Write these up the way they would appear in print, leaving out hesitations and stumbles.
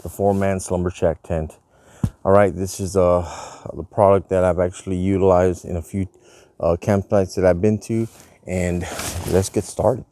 the 4-man Slumberjack tent. All right, this is the product that I've actually utilized in a few campsites that I've been to, and let's get started.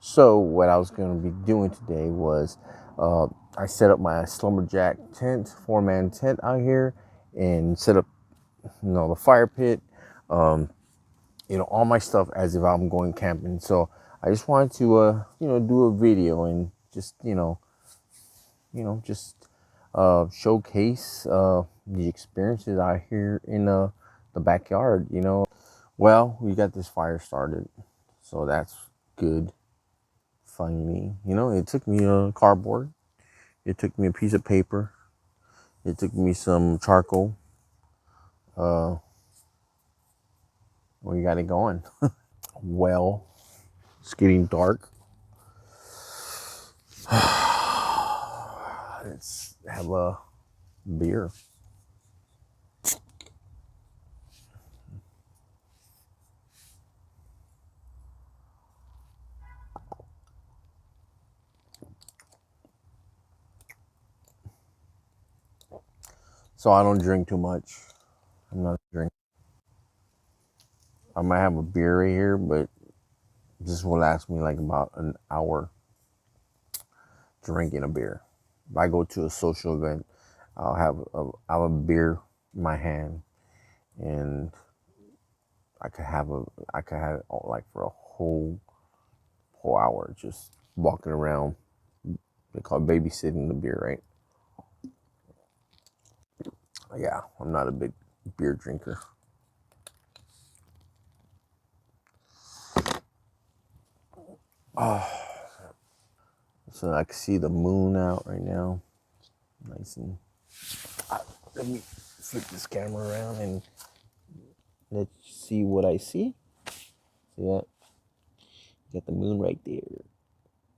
So what I was going to be doing today was I set up my Slumberjack tent, 4-man tent out here, and set up, the fire pit, um, all my stuff as if I'm going camping. So I just wanted to, do a video and just, just showcase the experiences out here in the backyard. Well, we got this fire started, so that's good. Finally, it took me a cardboard, it took me a piece of paper, it took me some charcoal. We got it going. Well, it's getting dark. Let's have a beer. So I don't drink too much. I'm not a drink. I might have a beer right here, but This will last me like about an hour drinking a beer. If I go to a social event, I'll have a beer in my hand, and I could have it like for a whole hour just walking around. They call it babysitting the beer, right? Yeah, I'm not a big beer drinker. Oh, so I can see the moon out right now, nice and. Let me flip this camera around and let's see what I see. See that? Got the moon right there,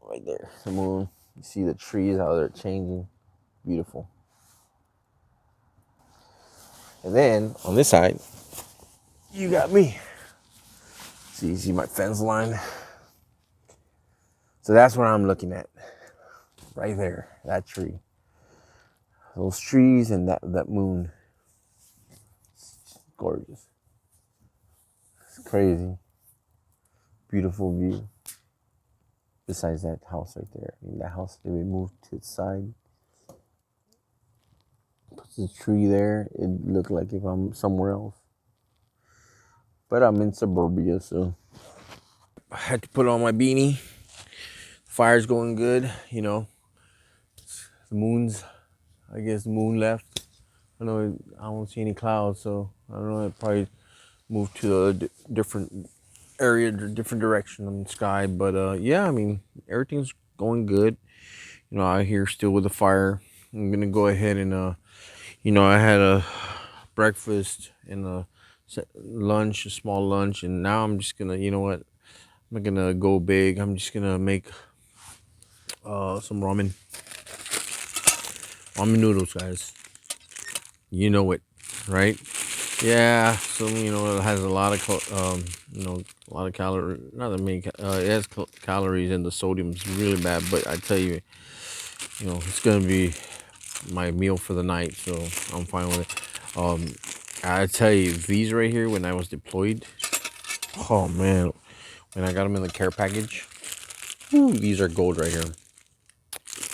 right there. The moon. You see the trees how they're changing. Beautiful. And then on this side, you got me. So you see my fence line. So that's what I'm looking at. Right there, that tree. Those trees and that moon. It's gorgeous. It's crazy. Beautiful view. Besides that house right there. I mean, that house, they moved to its side. Puts a tree there. It looked like if I'm somewhere else. But I'm in suburbia, so I had to put on my beanie. Fire's going good, you know. The moon's, I guess the moon left. I know I don't see any clouds, so I don't know. It probably moved to a different area, different direction on the sky. But yeah, I mean everything's going good. You know, out here still with the fire. I'm gonna go ahead and you know, I had a breakfast and a lunch, a small lunch, and now I'm just gonna, you know what? I'm not gonna go big. I'm just gonna make some ramen noodles, guys. You know it, right? Yeah, so you know it has a lot of you know, a lot of calories. Not that many. It has calories, and the sodium's really bad. But I tell you, you know, it's gonna be my meal for the night, so I'm fine with it. I tell you, these right here, when I was deployed, oh man, when I got them in the care package, whew, these are gold right here.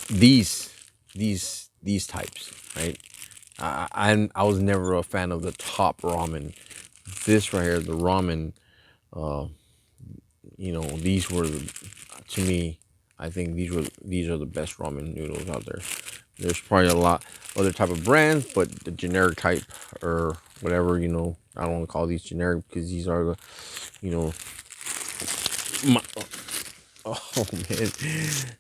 These, these types, right? I was never a fan of the top ramen. This right here, the ramen, uh, you know, these were to me. I think these are the best ramen noodles out there. There's probably a lot other type of brands, but the generic type or whatever, you know, I don't want to call these generic because these are the, you know, my, oh man,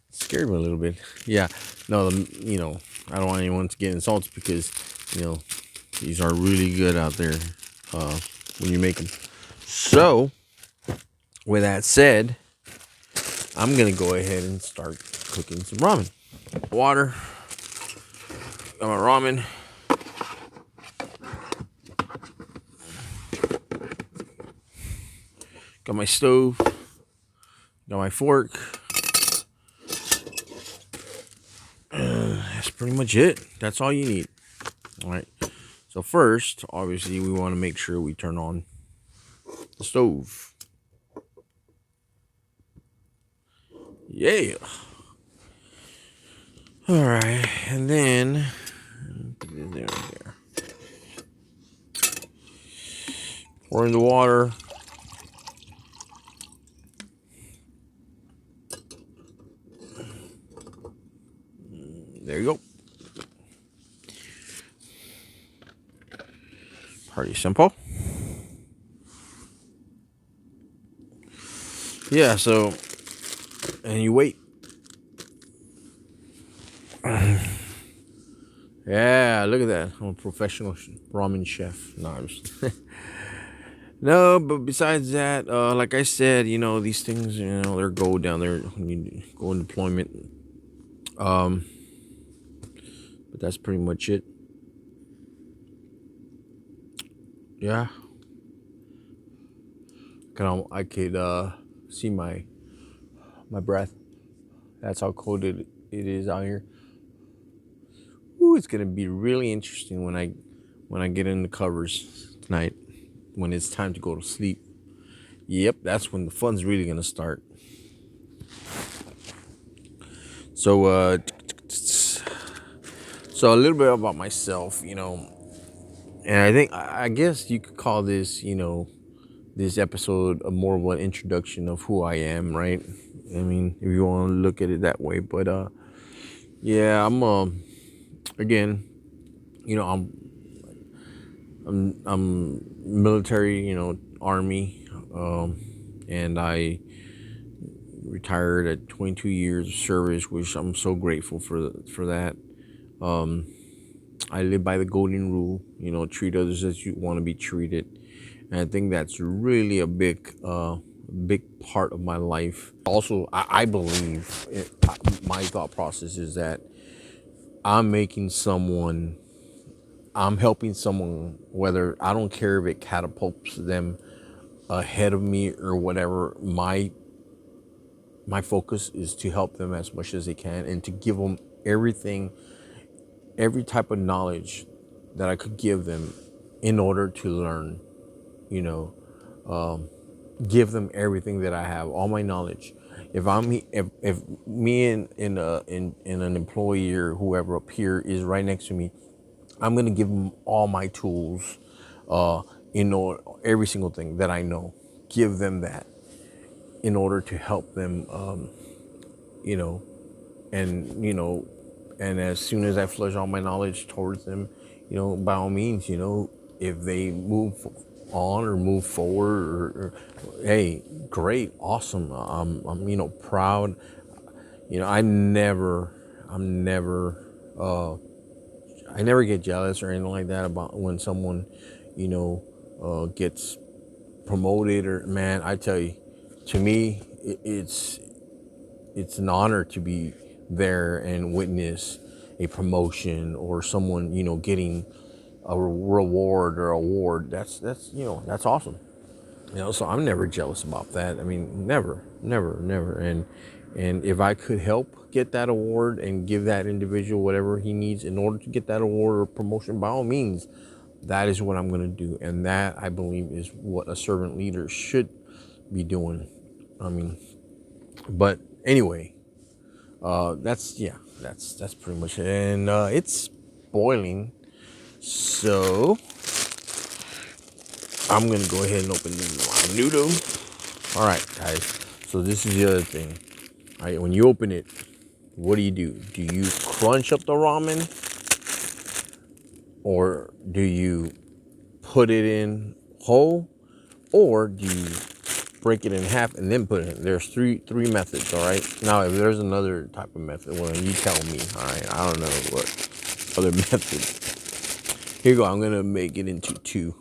scared me a little bit. Yeah, no, you know, I don't want anyone to get insulted because, you know, these are really good out there when you make them. So, with that said, I'm gonna go ahead and start cooking some ramen. Water, got my ramen. Got my stove. Got my fork. That's pretty much it. That's all you need. All right. So first, obviously, we want to make sure we turn on the stove. Yeah. All right, and then put it there. Pour in the water. There you go. Pretty simple. Yeah. So, and you wait. Yeah, look at that. I'm a professional ramen chef. No, I'm just no, but besides that, like I said, you know, these things, you know, they're gold down there when you go in deployment. Um, but that's pretty much it. Yeah, I could see my breath. That's how cold it is out here. Ooh, it's gonna be really interesting when I get in the covers tonight when it's time to go to sleep. Yep, that's when the fun's really gonna start. So, so a little bit about myself, and I think I guess you could call this, this episode a more of an introduction of who I am, right? I mean, if you want to look at it that way, but yeah, I'm again, you know, I'm military, army, and I retired at 22 years of service, which I'm so grateful for that. I live by the golden rule, treat others as you want to be treated, and I think that's really a big part of my life. Also, I believe my thought process is that I'm making someone, I'm helping someone, whether I don't care if it catapults them ahead of me or whatever. My focus is to help them as much as they can and to give them everything, every type of knowledge that I could give them in order to learn, you know, give them everything that I have, all my knowledge. If me and an employee or whoever up here is right next to me, I'm gonna give them all my tools, in order, every single thing that I know, give them that in order to help them, you know, and and as soon as I flush all my knowledge towards them, by all means, if they move on or move forward, or hey, great, awesome. I'm proud. I'm never, I never get jealous or anything like that about when someone, gets promoted, or man, I tell you, to me, it's an honor to be there and witness a promotion or someone, getting a reward or award. That's awesome. So I'm never jealous about that. I mean, never, never, never. And if I could help get that award and give that individual whatever he needs in order to get that award or promotion, by all means, that is what I'm going to do. And that, I believe, is what a servant leader should be doing. I mean, but anyway, that's pretty much it. And it's boiling, so I'm gonna go ahead and open my noodle. All right, guys. So this is the other thing. All right, when you open it, what do? Do you crunch up the ramen, or do you put it in whole, or do you break it in half and then put it in? There's three methods. All right. Now, if there's another type of method, well, you tell me. All right. I don't know what other methods. Here you go. I'm gonna make it into two.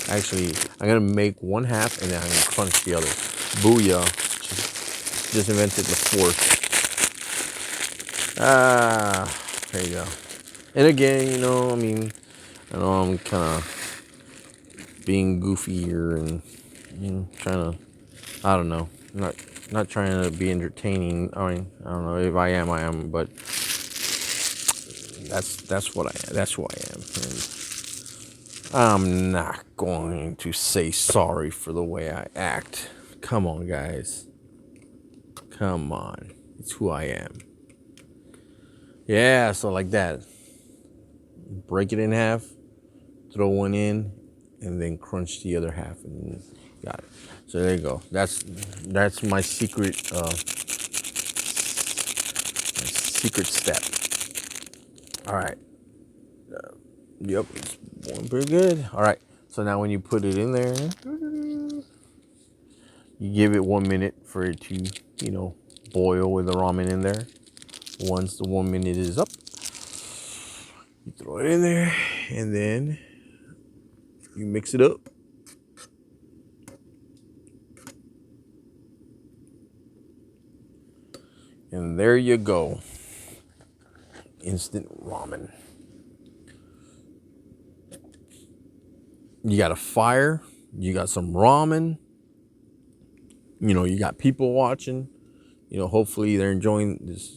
Actually, I'm gonna make one half and then I'm gonna crunch the other. Booyah! Just invented the fourth. There you go. And again, I mean, I know I'm kind of being goofy here and trying to, I don't know, not trying to be entertaining. I mean, I don't know if I am, but that's what I am. That's who I am. And I'm not going to say sorry for the way I act. Come on, guys. Come on. It's who I am. Yeah, so like that. Break it in half, throw one in, and then crunch the other half, and got it. So there you go. That's my secret step. All right. Yep, it's going pretty good. All right. So now when you put it in there, you give it 1 minute for it to, boil with the ramen in there. Once the 1 minute is up, you throw it in there, and then you mix it up. And there you go. Instant ramen. You got a fire, you got some ramen, you got people watching, hopefully they're enjoying this,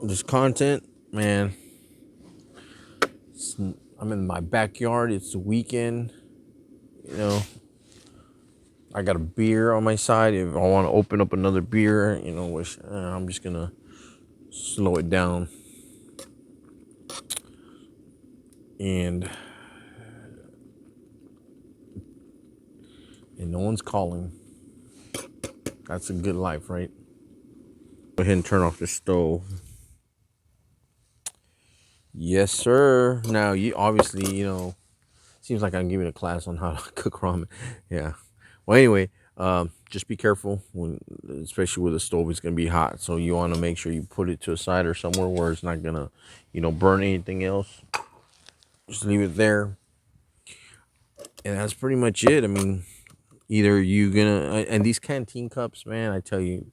this content, man. I'm in my backyard, it's the weekend, I got a beer on my side. If I want to open up another beer, you know, which I'm just gonna slow it down. And no one's calling. That's a good life, right? Go ahead and turn off the stove. Yes, sir. Now you obviously, seems like I'm giving a class on how to cook ramen. Yeah. Well, anyway, just be careful when, especially with the stove, it's gonna be hot. So you want to make sure you put it to a side or somewhere where it's not gonna, burn anything else. Just leave it there, and that's pretty much it. I mean, either you gonna and these canteen cups, man, I tell you,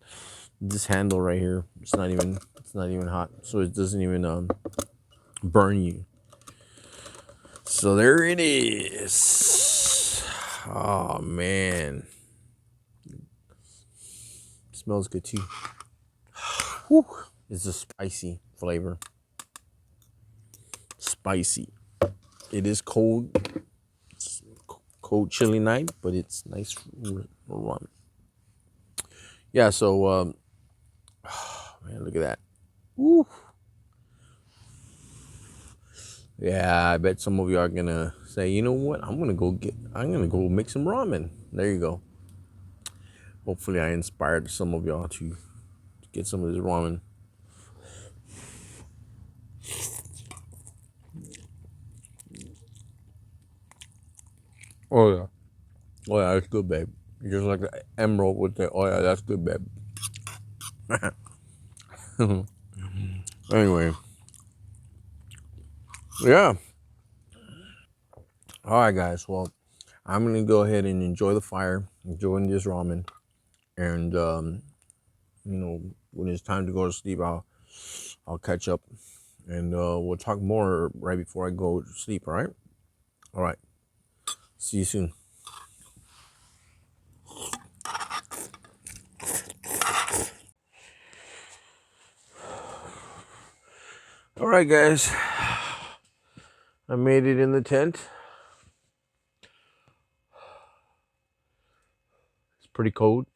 this handle right here, it's not even hot, so it doesn't even burn you. So there it is. Oh man, smells good too. Whew. It's a spicy flavor. Spicy. It is cold. It's cold, chilly night, but it's nice ramen. Yeah. So, man, look at that. Woo. Yeah, I bet some of you are gonna say, you know what? I'm gonna go make some ramen. There you go. Hopefully, I inspired some of y'all to get some of this ramen. Oh yeah. Oh yeah, that's good, babe. Just like the emerald with the. Oh yeah, that's good, babe. Anyway, yeah. All right, guys. Well, I'm gonna go ahead and enjoy the fire, enjoying this ramen, and when it's time to go to sleep, I'll catch up, and we'll talk more right before I go to sleep. All right. All right. See you soon. All right, guys. I made it in the tent. It's pretty cold.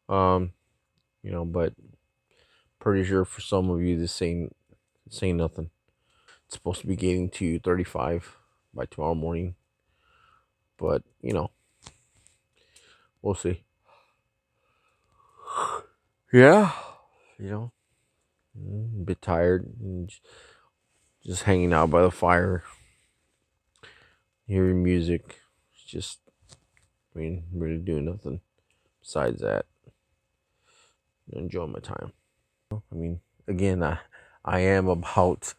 Um, but pretty sure for some of you this ain't nothing. It's supposed to be getting to 35 by tomorrow morning, but we'll see. Yeah, you know, a bit tired and just hanging out by the fire, hearing music. Just, really doing nothing besides that. Enjoying my time. I mean, again, I am about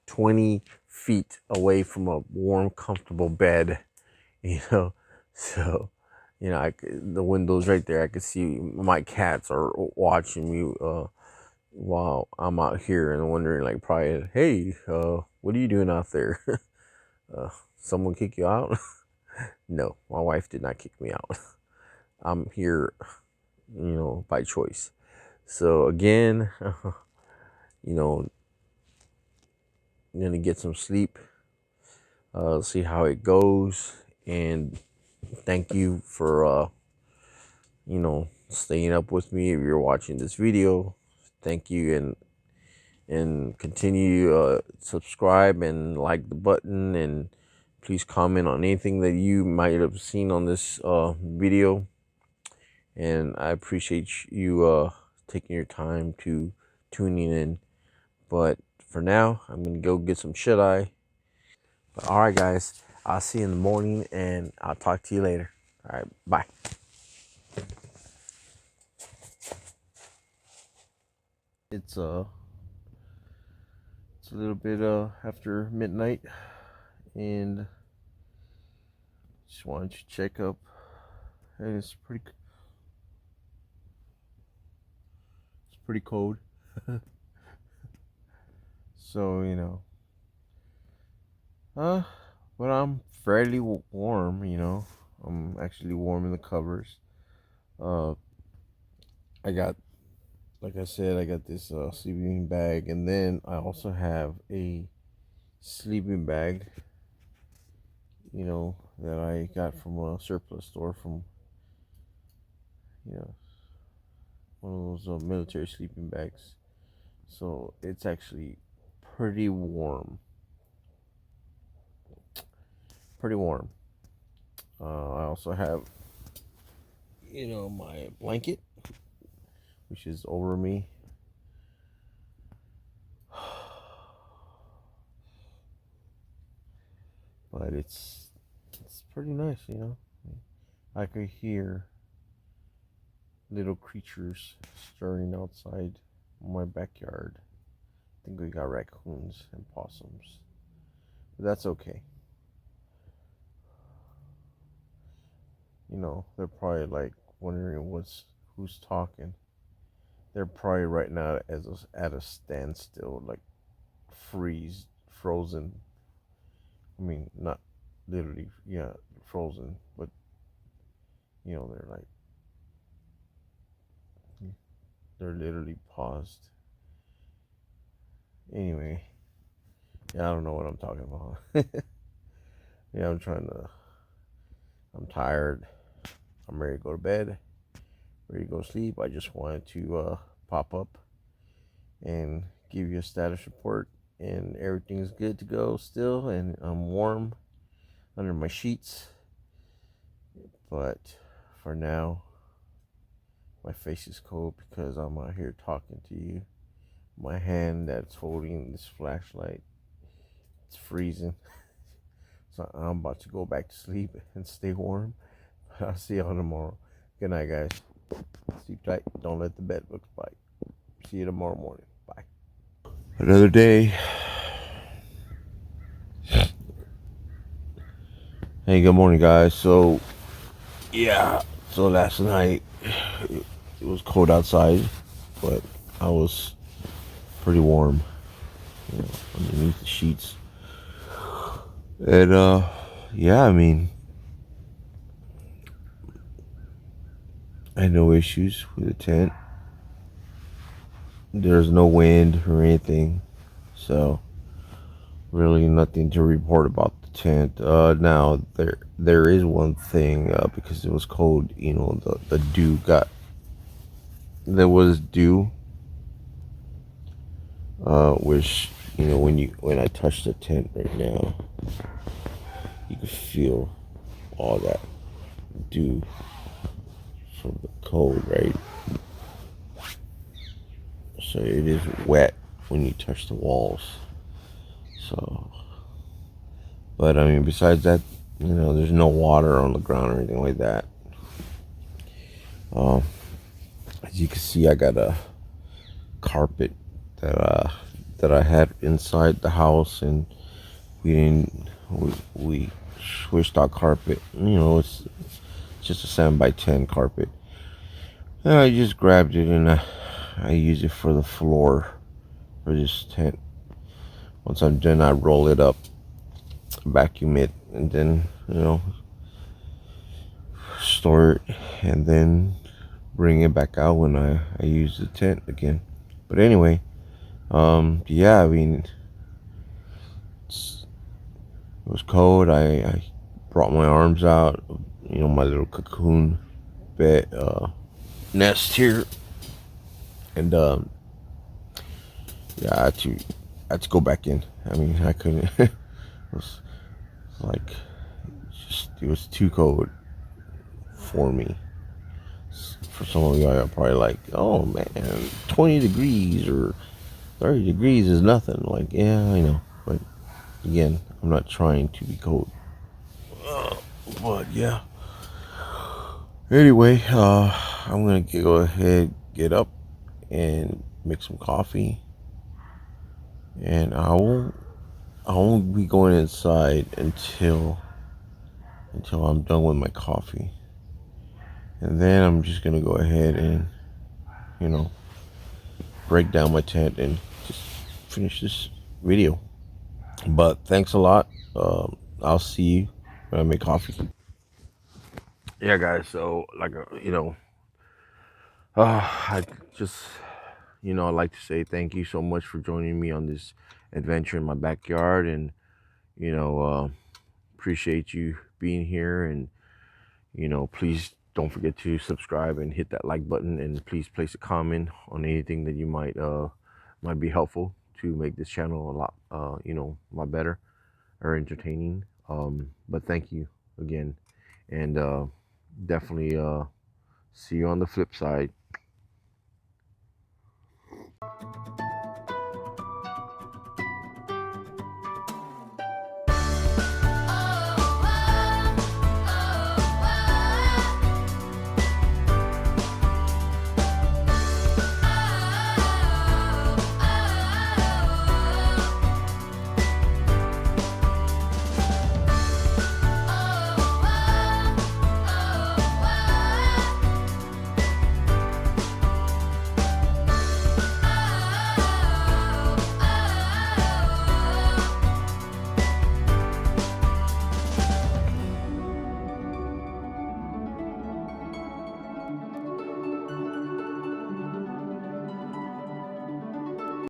20 feet away from a warm, comfortable bed, you know. So, the windows right there, I could see my cats are watching me while I'm out here and wondering, like, probably, hey, what are you doing out there? uh, Someone kick you out? No, my wife did not kick me out. I'm here, by choice. So, again, you know, I'm gonna get some sleep, see how it goes, and thank you for staying up with me. If you're watching this video, thank you, and continue subscribe and like the button, and please comment on anything that you might have seen on this video. And I appreciate you taking your time to tuning in. But for now, I'm gonna go get some shut eye. But all right, guys, I'll see you in the morning, and I'll talk to you later. All right, bye. It's it's a little bit after midnight, and just wanted to check up. And it's pretty cold. So uh, but I'm fairly warm. I'm actually warm in the covers. Uh, I got, like I said, I got this sleeping bag, and then I also have a sleeping bag, that I got from a surplus store from you know, one of those military sleeping bags. So it's actually pretty warm. Pretty warm. I also have, my blanket, which is over me. But it's pretty nice. I could hear little creatures stirring outside my backyard. I think we got raccoons and possums. But that's okay. They're probably like wondering who's talking. They're probably right now at a standstill, like frozen. I mean, not literally, yeah, frozen, but they're literally paused. Anyway, yeah, I don't know what I'm talking about. Yeah, I'm tired. I'm ready to go to bed, ready to go to sleep. I just wanted to pop up and give you a status report, and everything's good to go still, and I'm warm under my sheets. But for now, my face is cold because I'm out here talking to you. My hand that's holding this flashlight, it's freezing. So I'm about to go back to sleep and stay warm. I'll see y'all tomorrow. Good night, guys. Sleep tight. Don't let the bed bugs bite. See you tomorrow morning. Bye. Another day. Hey, good morning, guys. So, yeah. So last night, it was cold outside, but I was pretty warm, underneath the sheets. And, yeah, I mean, I had no issues with the tent. There's no wind or anything. So, really nothing to report about the tent. Now there is one thing, because it was cold. The dew got there was dew, which when I touch the tent right now, you can feel all that dew from the cold, right? So it is wet when you touch the walls. So, but I mean, besides that, there's no water on the ground or anything like that. As you can see, I got a carpet that I had inside the house, and we didn't we switched our carpet. It's just a 7x10 carpet, and I just grabbed it, and I use it for the floor for this tent. Once I'm done, I roll it up, vacuum it, and then store it, and then bring it back out when I use the tent again. But anyway, yeah, I mean, it was cold. I brought my arms out, my little cocoon bed nest here, and yeah, I had to go back in. I mean, I couldn't. It was like it was too cold for me. For some of you, are probably like, oh man, 20 degrees or 30 degrees is nothing. Like, yeah, I know, but again, I'm not trying to be cold. But yeah. Anyway, I'm gonna go ahead, get up, and make some coffee, and I won't be going inside until I'm done with my coffee, and then I'm just gonna go ahead and break down my tent and just finish this video. But thanks a lot. I'll see you when I make coffee. Yeah, guys. So, like, I just, I'd like to say thank you so much for joining me on this adventure in my backyard, and you know, appreciate you being here, and please Don't forget to subscribe and hit that like button, and please place a comment on anything that you might be helpful to make this channel a lot a lot better or entertaining. But thank you again, and definitely see you on the flip side.